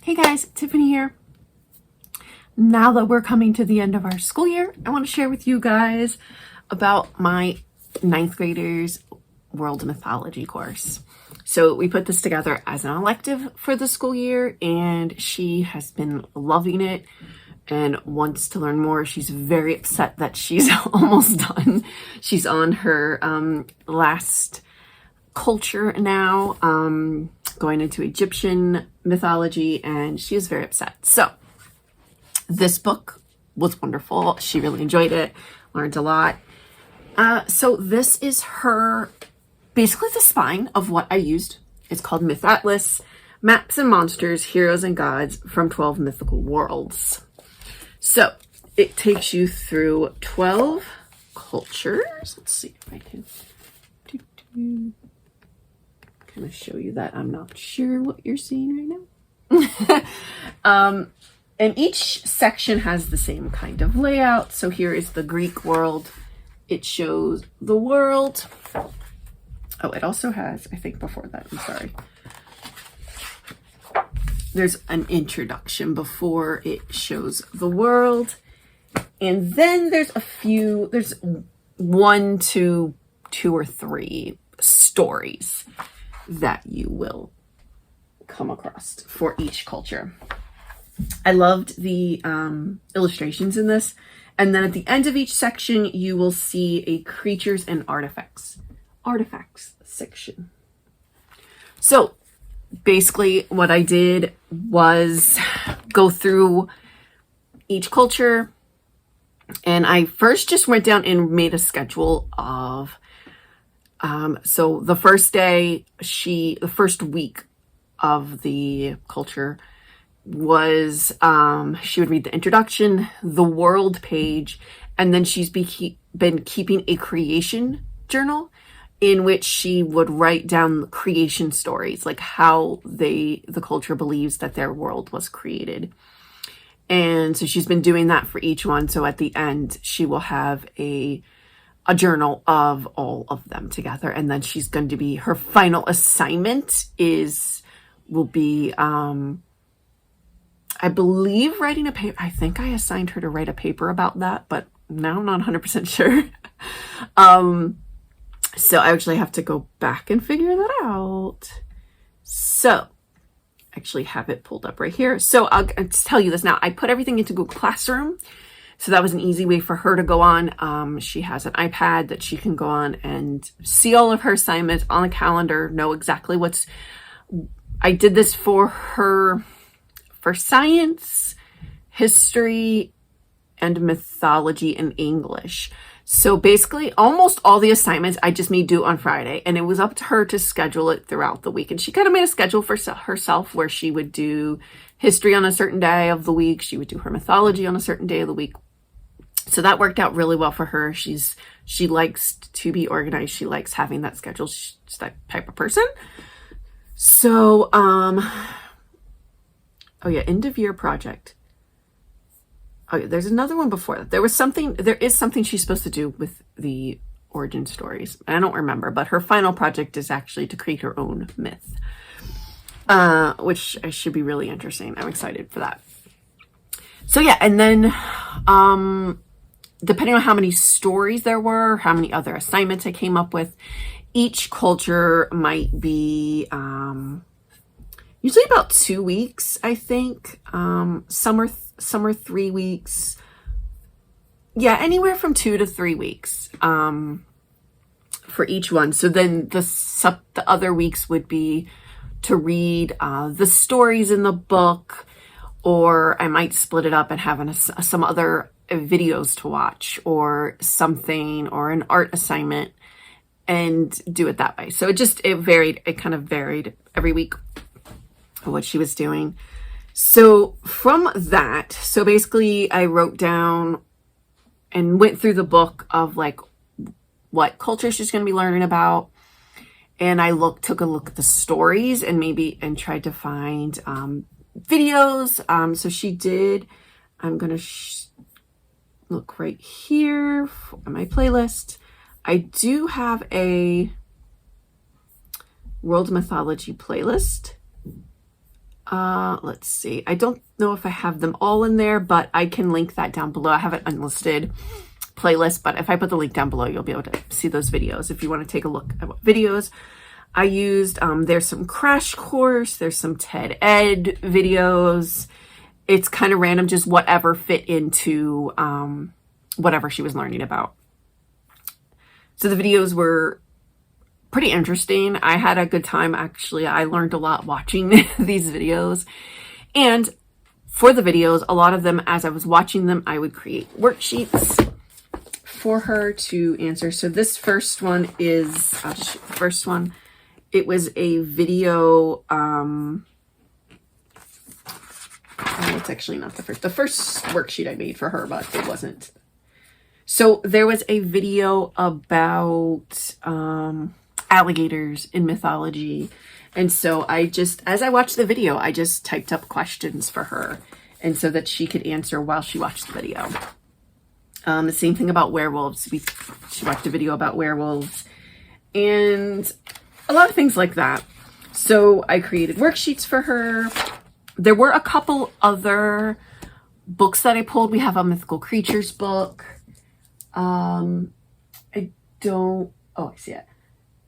Hey guys, Tiffany here. Now that we're coming to the end of our school year, I want to share with you guys about my 9th graders world mythology course. So we put this together as an elective for the school year, and she has been loving it and wants to learn more. She's very upset that she's almost done. She's on her last culture now, going into Egyptian mythology, and she is very upset. So this book was wonderful. She really enjoyed it, learned a lot. So this is her, basically the spine of what I used. It's called Myth Atlas, Maps and Monsters, Heroes and Gods from 12 Mythical Worlds. So it takes you through 12 cultures. Let's see if I can kind of show you that. I'm not sure what you're seeing right now. And each section has the same kind of layout. So here is the Greek world. It shows the world. Oh, it also has, I think before that, I'm sorry. There's an introduction before it shows the world. And then there's there's 1 to 2 or 3 stories that you will come across for each culture. I loved the illustrations in this. And then at the end of each section, you will see a creatures and artifacts section. So basically what I did was go through each culture, and I first just went down and made a schedule of so the first day, the first week of the culture was, she would read the introduction, the world page, and then she's been keeping a creation journal in which she would write down creation stories, like how the culture believes that their world was created. And so she's been doing that for each one. So at the end, she will have a journal of all of them together. And then she's going to be, her final assignment will be, I believe writing a paper. I think I assigned her to write a paper about that, but now I'm not 100% sure. So I actually have to go back and figure that out. So I actually have it pulled up right here. So I'll tell you this now. I put everything into Google Classroom. So that was an easy way for her to go on. She has an iPad that she can go on and see all of her assignments on the calendar, know exactly I did this for her for science, history, and mythology and English. So basically almost all the assignments I just made due on Friday, and it was up to her to schedule it throughout the week. And she kind of made a schedule for herself where she would do history on a certain day of the week. She would do her mythology on a certain day of the week. So that worked out really well for her. She likes to be organized. She likes having that schedule. She's that type of person. So, oh yeah, end of year project. Oh yeah, there's another one before that. There is something she's supposed to do with the origin stories. I don't remember, but her final project is actually to create her own myth, which should be really interesting. I'm excited for that. So yeah, and then, depending on how many stories there were, how many other assignments I came up with, each culture might be, usually about 2 weeks, I think. Some are 3 weeks. Yeah, anywhere from 2 to 3 weeks for each one. So then the other weeks would be to read the stories in the book, or I might split it up and have some other videos to watch or something, or an art assignment, and do it that way. So it kind of varied every week what she was doing. So from that, so basically I wrote down and went through the book of like what culture she's going to be learning about. And I took a look at the stories and tried to find videos. So she did. I'm going to look right here on my playlist. I do have a world mythology playlist Let's see. I don't know if I have them all in there, but I can link that down below. I have an unlisted playlist, but if I put the link down below, you'll be able to see those videos if you want to take a look at what videos I used. There's some crash course, there's some TED Ed videos. It's kind of random, just whatever fit into whatever she was learning about. So the videos were pretty interesting. I had a good time, actually. I learned a lot watching these videos. And for the videos, a lot of them, as I was watching them, I would create worksheets for her to answer. So this first one is, I'll just show the first one. It was a video, it's actually not the first. The first worksheet I made for her, but it wasn't. So there was a video about alligators in mythology. And so as I watched the video, I just typed up questions for her, and so that she could answer while she watched the video. The same thing about werewolves. She watched a video about werewolves and a lot of things like that. So I created worksheets for her. There were a couple other books that I pulled. We have a mythical creatures book. I see it.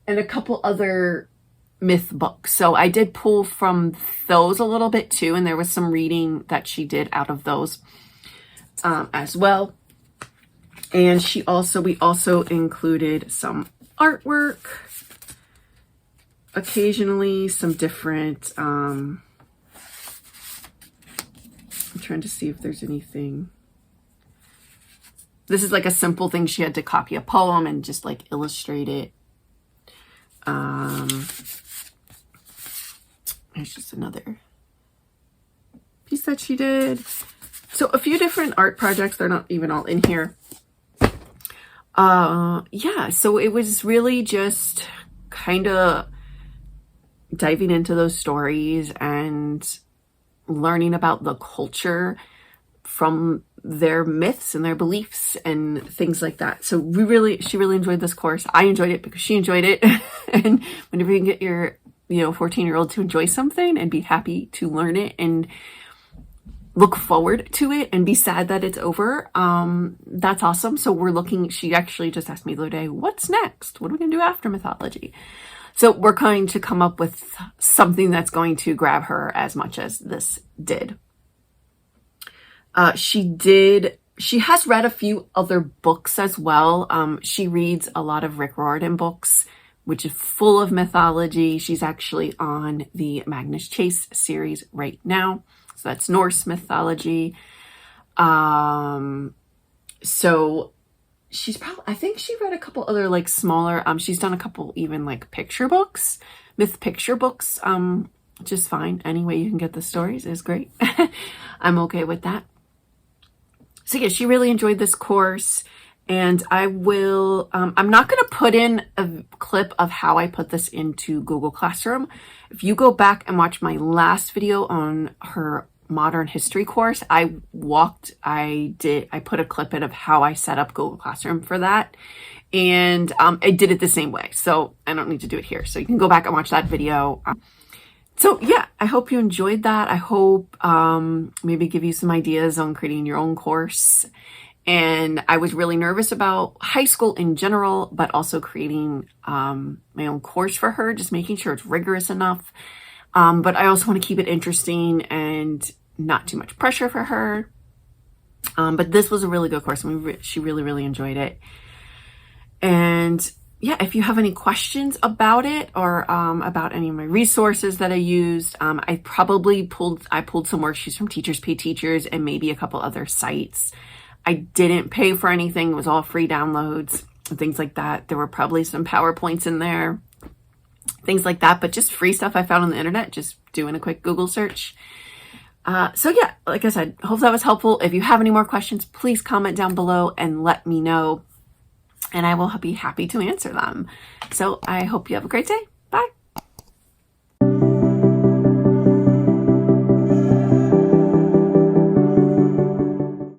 And a couple other myth books. So I did pull from those a little bit too. And there was some reading that she did out of those as well. And we also included some artwork, occasionally some different, I'm trying to see if there's anything. This is like a simple thing. She had to copy a poem and just like illustrate it. There's just another piece that she did. So a few different art projects. They're not even all in here. Yeah, so it was really just kind of diving into those stories and learning about the culture from their myths and their beliefs and things like that. So she really enjoyed this course. I enjoyed it because she enjoyed it. And whenever you can get your 14-year-old to enjoy something and be happy to learn it and look forward to it and be sad that it's over, that's awesome. So she actually just asked me the other day, what's next? What are we gonna do after mythology? So we're going to come up with something that's going to grab her as much as this did. She has read a few other books as well. She reads a lot of Rick Riordan books, which is full of mythology. She's actually on the Magnus Chase series right now. So that's Norse mythology. So I think she read a couple other like smaller, she's done a couple even like picture books, myth picture books, which is fine. Any way you can get the stories is great. I'm okay with that. So yeah, she really enjoyed this course, and I'm not going to put in a clip of how I put this into Google Classroom. If you go back and watch my last video on her modern history course, I put a clip in of how I set up Google Classroom for that. And I did it the same way. So I don't need to do it here. So you can go back and watch that video. So yeah, I hope you enjoyed that. I hope maybe give you some ideas on creating your own course. And I was really nervous about high school in general, but also creating my own course for her, just making sure it's rigorous enough. But I also want to keep it interesting and not too much pressure for her. But this was a really good course. She really, really enjoyed it. And yeah, if you have any questions about it or about any of my resources that I used, I pulled some worksheets from Teachers Pay Teachers and maybe a couple other sites. I didn't pay for anything. It was all free downloads and things like that. There were probably some PowerPoints in there, things like that, but just free stuff I found on the internet, just doing a quick Google search. So yeah, like I said, hope that was helpful. If you have any more questions, please comment down below and let me know, and I will be happy to answer them. So I hope you have a great day.